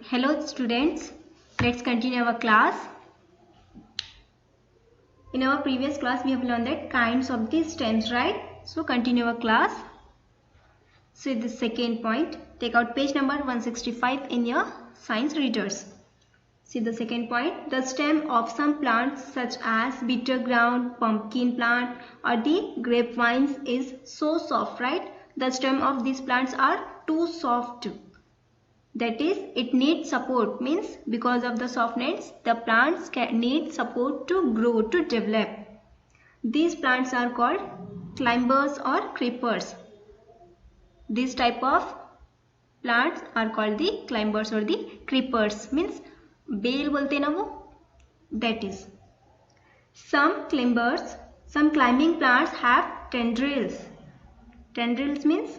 Hello students, let's continue our class. In our previous class we have learned that kinds of the stems, right? So continue our class. See the second point. Take out page number 165 in your science readers. See the second point. The stem of some plants such as bitter gourd, pumpkin plant or the grapevines is so soft, right? The stem of these plants are too soft. That is, it needs support, means because of the softness the plants need support to grow, to develop. These plants are called climbers or creepers. This type of plants are called the climbers or the creepers, means बेल बोलते ना वो, that is. Some climbing plants have tendrils. Tendrils means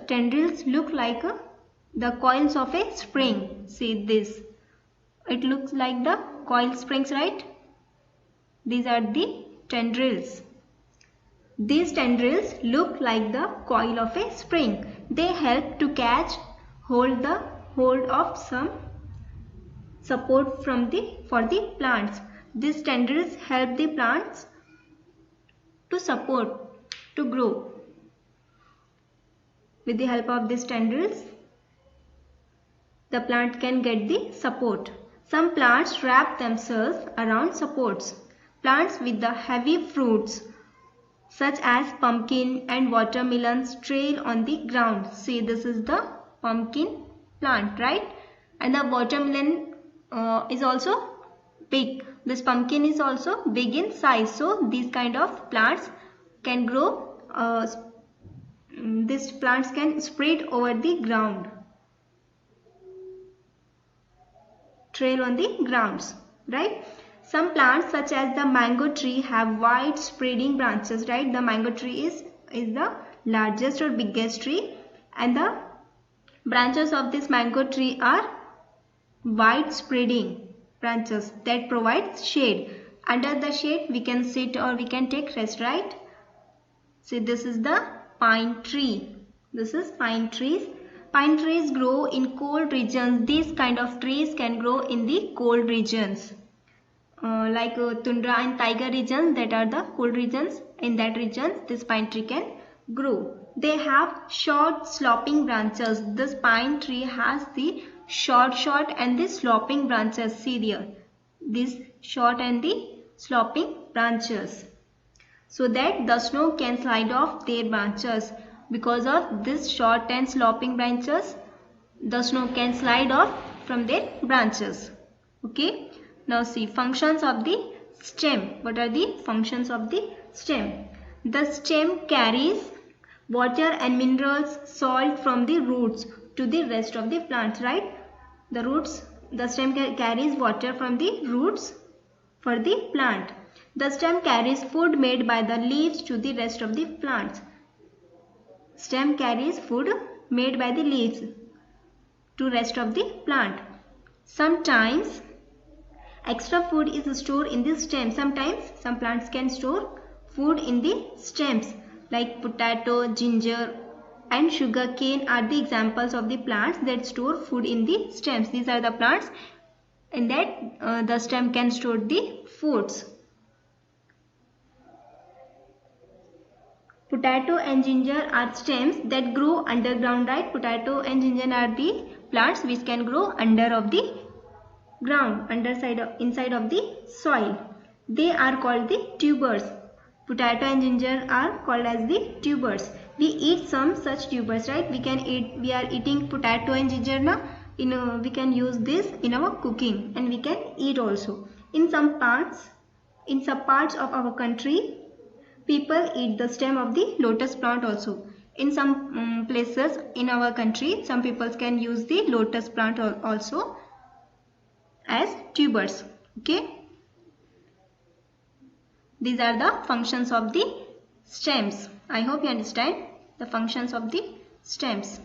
tendrils look like the coils of a spring. See this, it looks like the coil springs, right? These are the tendrils. These tendrils look like the coil of a spring. They help to catch hold of some support for the plants. These tendrils help the plants to support, to grow. With the help of these tendrils the plant can get the support. Some plants wrap themselves around supports. Plants with the heavy fruits such as pumpkin and watermelons trail on the ground. See, this is the pumpkin plant, right? And the watermelon is also big. This pumpkin is also big in size. So these kind of plants can grow. These plants can spread over the ground. Trail on the grounds, right? Some plants such as the mango tree have wide spreading branches, right? The mango tree is the largest or biggest tree, and the branches of this mango tree are wide spreading branches that provide shade. Under the shade we can sit or we can take rest, right? See, this is the pine tree. This is pine trees. Pine trees grow in cold regions. These kind of trees can grow in the cold regions. Like tundra and taiga regions, that are the cold regions. In that regions this pine tree can grow. They have short sloping branches. This pine tree has the short and the sloping branches. See there, these short and the sloping branches, so that the snow can slide off their branches. Because of this short and sloping branches, the snow can slide off from their branches. Okay, now see functions of the stem. What are the functions of the stem? The stem carries water and minerals, salt from the roots to the rest of the plants, right? The stem carries water from the roots for the plant. The stem carries food made by the leaves to the rest of the plants. Stem carries food made by the leaves to rest of the plant. Sometimes extra food is stored in the stem. Sometimes some plants can store food in the stems, like potato, ginger and sugar cane are the examples of the plants that store food in the stems. These are the plants in that the stem can store the foods. Potato and ginger are stems that grow underground, right? Potato and ginger are the plants which can grow under of the ground, inside of the soil. They are called the tubers. Potato and ginger are called as the tubers. We eat some such tubers, right? We are eating potato and ginger now. We can use this in our cooking and we can eat also. In some parts of our country, people eat the stem of the lotus plant also. In some places in our country, some people can use the lotus plant also as tubers. Okay, these are the functions of the stems. I hope you understand the functions of the stems.